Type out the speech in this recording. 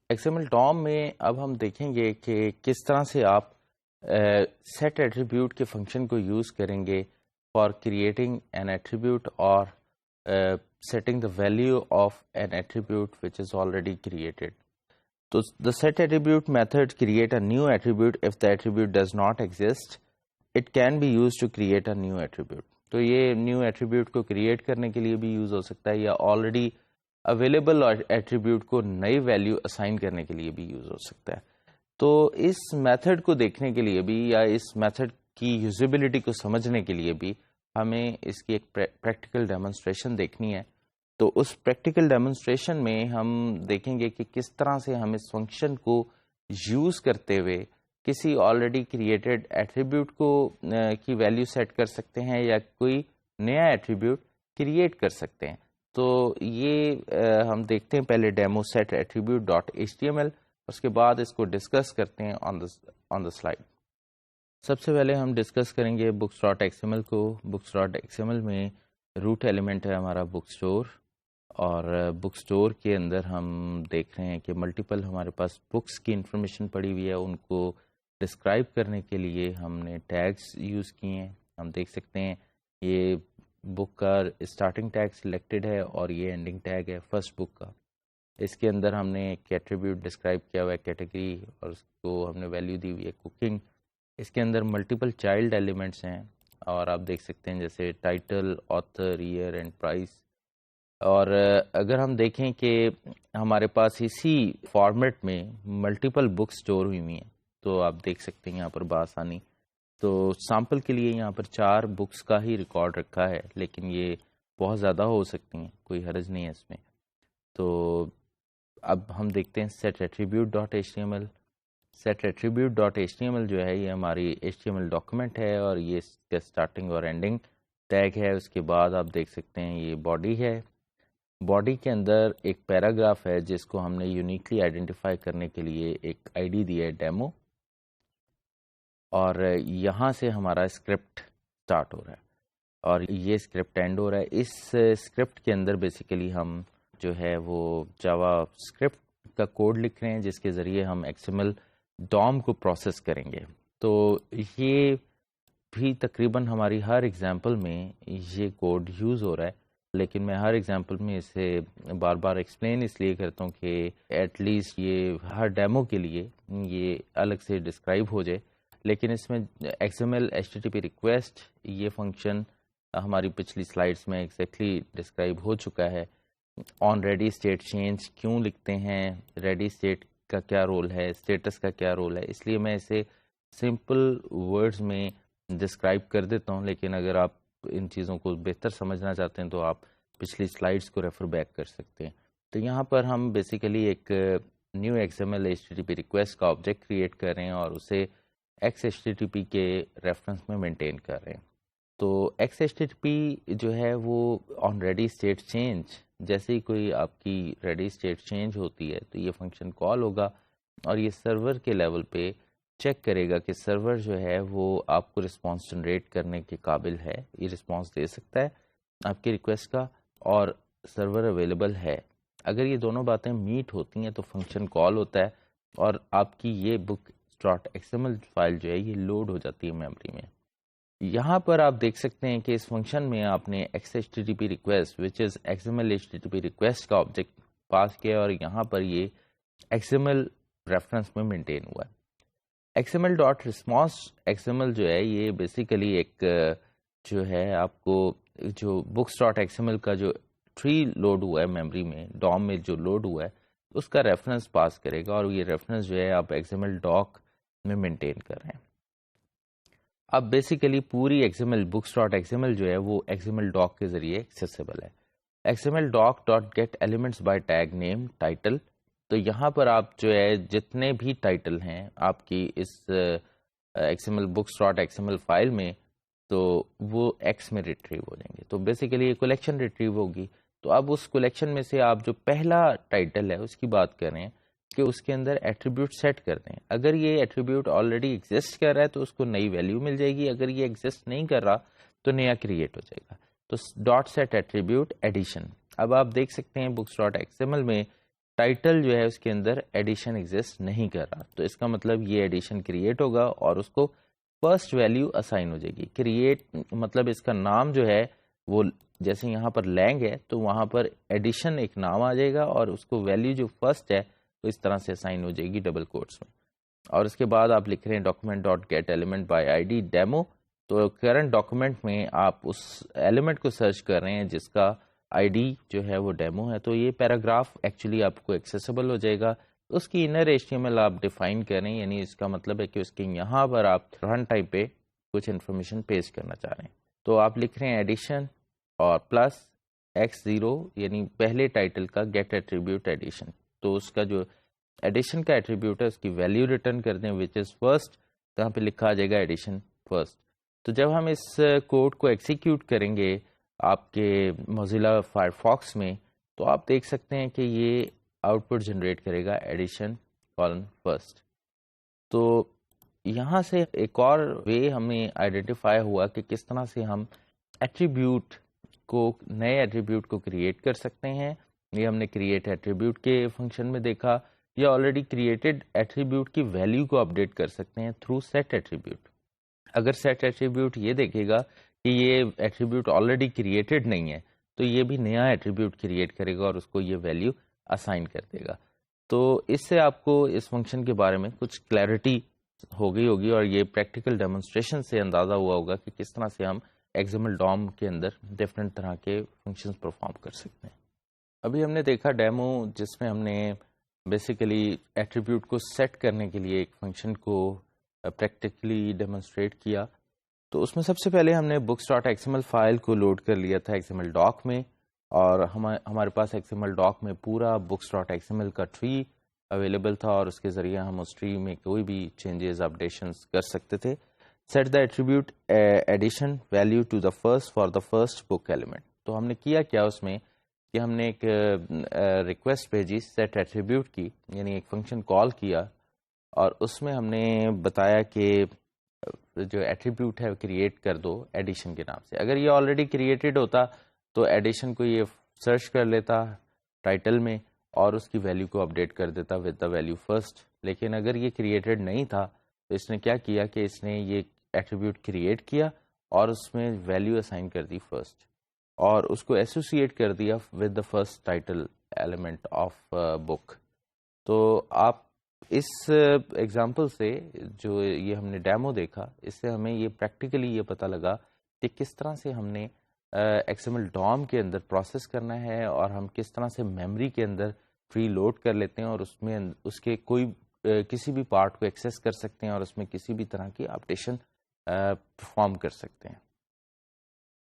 XML DOM میں اب ہم دیکھیں گے کہ کس طرح سے آپ سیٹ ایٹریبیوٹ کے فنکشن کو یوز کریں گے فار کریٹنگ این ایٹریبیوٹ اور setting the value of an attribute which is already created. So the set attribute method create a new attribute if the attribute does not exist. It can be used to create a new attribute. تو یہ new attribute کو create کرنے کے لیے بھی use ہو سکتا ہے یا آلریڈی اویلیبل ایٹریبیوٹ کو نئی ویلیو اسائن کرنے کے لیے بھی یوز ہو سکتا ہے. تو اس میتھڈ کو دیکھنے کے لیے بھی یا اس میتھڈ کی یوزیبلٹی کو سمجھنے کے لیے بھی ہمیں اس کی ایک پریکٹیکل ڈیمونسٹریشن دیکھنی ہے. تو اس پریکٹیکل ڈیمونسٹریشن میں ہم دیکھیں گے کہ کس طرح سے ہم اس فنکشن کو یوز کرتے ہوئے کسی آلریڈی کریٹڈ ایٹریبیوٹ کو کی ویلیو سیٹ کر سکتے ہیں یا کوئی نیا ایٹریبیوٹ کریٹ کر سکتے ہیں. تو یہ ہم دیکھتے ہیں پہلے demo set attribute dot HTML، اس کے بعد اس کو ڈسکس کرتے ہیں آن دا سلائڈ. سب سے پہلے ہم ڈسکس کریں گے بکس ڈاٹ XML کو. بکس ڈاٹ XML میں روٹ ایلیمنٹ ہے ہمارا بک اسٹور، اور بک اسٹور کے اندر ہم دیکھ رہے ہیں کہ ملٹیپل ہمارے پاس بکس کی انفارمیشن پڑی ہوئی ہے. ان کو ڈسکرائب کرنے کے لیے ہم نے ٹیگس یوز کیے ہیں. ہم دیکھ سکتے ہیں یہ بک کا اسٹارٹنگ ٹیگ سلیکٹڈ ہے اور یہ اینڈنگ ٹیگ ہے فرسٹ بک کا. اس کے اندر ہم نے ایک ایٹریبیوٹ ڈسکرائب کیا ہوا ہے کیٹیگری، اور اس کو ہم نے ویلیو دی ہوئی ہے کوکنگ. اس کے اندر ملٹیپل چائلڈ ایلیمنٹس ہیں اور آپ دیکھ سکتے ہیں جیسے title, author, year and price. اور اگر ہم دیکھیں کہ ہمارے پاس اسی فارمیٹ میں ملٹیپل بکس اسٹور ہوئی ہوئی ہیں تو آپ دیکھ سکتے ہیں یہاں پر بآسانی. تو سیمپل کے لیے یہاں پر 4 بکس کا ہی ریکارڈ رکھا ہے، لیکن یہ بہت زیادہ ہو سکتی ہیں، کوئی حرج نہیں ہے اس میں. تو اب ہم دیکھتے ہیں set attribute dot HTML. Set attribute dot HTML جو ہے یہ ہماری HTML ڈاکومنٹ ہے اور یہ اس کا اسٹارٹنگ اور اینڈنگ ٹیگ ہے. اس کے بعد آپ دیکھ سکتے ہیں یہ باڈی ہے. باڈی کے اندر ایک پیراگراف ہے جس کو ہم نے یونیکلی آئیڈینٹیفائی کرنے کے لیے ایک ID دی ہے ڈیمو، اور یہاں سے ہمارا اسکرپٹ سٹارٹ ہو رہا ہے اور یہ اسکرپٹ اینڈ ہو رہا ہے. اس اسکرپٹ کے اندر بیسیکلی ہم جو ہے وہ جاوا اسکرپٹ کا کوڈ لکھ رہے ہیں جس کے ذریعے ہم XML DOM کو پروسیس کریں گے. تو یہ بھی تقریباً ہماری ہر ایگزامپل میں یہ کوڈ یوز ہو رہا ہے، لیکن میں ہر ایگزامپل میں اسے بار بار ایکسپلین اس لیے کرتا ہوں کہ ایٹ لیسٹ یہ ہر ڈیمو کے لیے یہ الگ سے ڈسکرائب ہو جائے. لیکن اس میں XML HTTP ریکویسٹ یہ فنکشن ہماری پچھلی سلائڈس میں ایگزیکٹلی ڈسکرائب ہو چکا ہے. آن ریڈی اسٹیٹ چینج کیوں لکھتے ہیں، ریڈی اسٹیٹ کا کیا رول ہے، اسٹیٹس کا کیا رول ہے، اس لیے میں اسے سمپل ورڈز میں ڈسکرائب کر دیتا ہوں. لیکن اگر آپ ان چیزوں کو بہتر سمجھنا چاہتے ہیں تو آپ پچھلی سلائڈس کو ریفر بیک کر سکتے ہیں. تو یہاں پر ہم بیسیکلی ایک نیو XML HTTP ریکویسٹ کا آبجیکٹ کریٹ کر رہے ہیں اور اسے XHTTP کے ریفرنس میں مینٹین کر رہے ہیں. تو XHTTP جو ہے وہ آن ریڈی اسٹیٹ چینج، جیسے ہی کوئی آپ کی ریڈی اسٹیٹ چینج ہوتی ہے تو یہ فنکشن کال ہوگا اور یہ سرور کے لیول پہ چیک کرے گا کہ سرور جو ہے وہ آپ کو رسپانس جنریٹ کرنے کے قابل ہے، یہ رسپانس دے سکتا ہے آپ کی ریکویسٹ کا، اور سرور اویلیبل ہے. اگر یہ دونوں باتیں میٹ ہوتی ہیں تو فنکشن کال ہوتا ہے اور آپ کی یہ بک ڈاٹ XML فائل جو ہے یہ لوڈ ہو جاتی ہے میموری میں. یہاں پر آپ دیکھ سکتے ہیں کہ اس فنکشن میں آپ نے XHTTP ریکویسٹ وچ از XML HTTP ریکویسٹ کا آبجیکٹ پاس کیا اور یہاں پر یہ XML ریفرنس میں مینٹین ہوا ہے. XML ڈاٹ رسپانس XML جو ہے یہ بیسیکلی ایک جو ہے آپ کو جو بکس ڈاٹ XML کا جو ٹری لوڈ ہوا ہے میموری میں DOM میں جو لوڈ ہوا ہے اس کا ریفرنس پاس کرے گا، اور یہ ریفرنس جو ہے آپ XML ڈاک میں مینٹین کر رہے ہیں. اب بیسیکلی پوری XML بکس ڈاٹ XML جو ہے وہ XML ڈاک کے ذریعے ایکسیسیبل ہے. XML doc dot get elements by tag name title. تو یہاں پر آپ جو ہے جتنے بھی ٹائٹل ہیں آپ کی اس XML books dot XML file میں تو وہ X میں ریٹریو ہو جائیں گے. تو بیسیکلی یہ کلیکشن ریٹریو ہوگی. تو اب اس کلیکشن میں سے آپ جو پہلا ٹائٹل ہے اس کی بات کر رہے ہیں کہ اس کے اندر ایٹریبیوٹ سیٹ کر دیں. اگر یہ ایٹریبیوٹ آلریڈی ایگزسٹ کر رہا ہے تو اس کو نئی ویلیو مل جائے گی، اگر یہ ایگزسٹ نہیں کر رہا تو نیا کریٹ ہو جائے گا. تو ڈاٹ سیٹ ایٹریبیوٹ ایڈیشن. اب آپ دیکھ سکتے ہیں بکس ڈاٹ XML میں ٹائٹل جو ہے اس کے اندر ایڈیشن ایگزسٹ نہیں کر رہا، تو اس کا مطلب یہ ایڈیشن کریٹ ہوگا اور اس کو فرسٹ ویلیو اسائن ہو جائے گی. کریٹ مطلب اس کا نام جو ہے وہ جیسے یہاں پر لینگ ہے تو وہاں پر ایڈیشن ایک نام آ جائے گا اور اس کو ویلیو جو فرسٹ ہے تو اس طرح سے اسائن ہو جائے گی ڈبل کوٹس میں. اور اس کے بعد آپ لکھ رہے ہیں document dot get element by I D demo, تو کرنٹ ڈاکومنٹ میں آپ اس ایلیمنٹ کو سرچ کر رہے ہیں جس کا آئی ڈی جو ہے وہ ڈیمو ہے. تو یہ پیراگراف ایکچولی آپ کو ایکسیسیبل ہو جائے گا. اس کی انر HTML آپ ڈیفائن کریں، یعنی اس کا مطلب ہے کہ اس کے یہاں پر آپ رن ٹائم پہ کچھ انفارمیشن پیسٹ کرنا چاہ رہے ہیں. تو آپ لکھ رہے ہیں ایڈیشن اور پلس x0 یعنی پہلے ٹائٹل کا گیٹ ایٹریبیوٹ ایڈیشن. تو اس کا جو ایڈیشن کا ایٹریبیوٹ ہے اس کی ویلیو ریٹرن کر دیں وچ از فرسٹ، یہاں پہ لکھا آ جائے گا ایڈیشن فرسٹ. تو جب ہم اس کوڈ کو ایکسیکیوٹ کریں گے آپ کے موزیلا فائرفاکس میں تو آپ دیکھ سکتے ہیں کہ یہ آؤٹ پٹ جنریٹ کرے گا ایڈیشن کالن فرسٹ. تو یہاں سے ایک اور وے ہمیں آئیڈینٹیفائی ہوا کہ کس طرح سے ہم ایٹریبیوٹ کو نئے ایٹریبیوٹ کو کریٹ کر سکتے ہیں. یہ ہم نے کریٹ ایٹریبیوٹ کے فنکشن میں دیکھا، یا آلریڈی کریٹڈ ایٹریبیوٹ کی ویلیو کو اپڈیٹ کر سکتے ہیں تھرو سیٹ ایٹریبیوٹ. اگر سیٹ ایٹریبیوٹ یہ دیکھے گا کہ یہ ایٹریبیوٹ آلریڈی کریٹڈ نہیں ہے تو یہ بھی نیا ایٹریبیوٹ کریٹ کرے گا اور اس کو یہ ویلیو اسائن کر دے گا. تو اس سے آپ کو اس فنکشن کے بارے میں کچھ کلیئرٹی ہو گئی ہوگی اور یہ پریکٹیکل ڈیمونسٹریشن سے اندازہ ہوا ہوگا کہ کس طرح سے ہم ایکزامل ڈوم کے اندر ڈفرینٹ طرح کے فنکشنز پرفارم کر سکتے ہیں. ابھی ہم نے دیکھا ڈیمو جس میں ہم نے بیسیکلی ایٹریبیوٹ کو سیٹ کرنے کے لیے ایک فنکشن کو پریکٹیکلی ڈیمونسٹریٹ کیا. تو اس میں سب سے پہلے ہم نے books dot X M L file کو لوڈ کر لیا تھا ایکس ایم ایل ڈاک میں، اور ہمارے پاس ایکس ایم ایل ڈاک میں پورا books dot X M L کا ٹری اویلیبل تھا اور اس کے ذریعے ہم اس ٹری میں کوئی بھی چینجز اپڈیشنز کر سکتے تھے. Set the attribute edition value to the first for the first book element. تو ہم نے کیا اس میں کہ ہم نے ایک ریکویسٹ بھیجی سیٹ ایٹریبیوٹ کی، یعنی ایک فنکشن کال کیا اور اس میں ہم نے بتایا کہ جو ایٹریبیوٹ ہے کریٹ کر دو ایڈیشن کے نام سے. اگر یہ آلریڈی کریٹڈ ہوتا تو ایڈیشن کو یہ سرچ کر لیتا ٹائٹل میں اور اس کی ویلیو کو اپڈیٹ کر دیتا ود دا ویلیو فرسٹ. لیکن اگر یہ کریٹڈ نہیں تھا تو اس نے کیا کیا کہ اس نے یہ ایٹریبیوٹ کریٹ کیا اور اس میں ویلیو اسائن کر دی فرسٹ اور اس کو ایسوسیٹ کر دیا with the first title element of book. تو آپ اس ایگزامپل سے جو یہ ہم نے ڈیمو دیکھا اس سے ہمیں یہ پریکٹیکلی یہ پتہ لگا کہ کس طرح سے ہم نے ایکس ایم ایل ڈوم کے اندر پروسیس کرنا ہے اور ہم کس طرح سے میموری کے اندر ٹری لوڈ کر لیتے ہیں اور اس میں اس کے کوئی کسی بھی پارٹ کو ایکسیس کر سکتے ہیں اور اس میں کسی بھی طرح کی اپڈیشن پرفارم کر سکتے ہیں.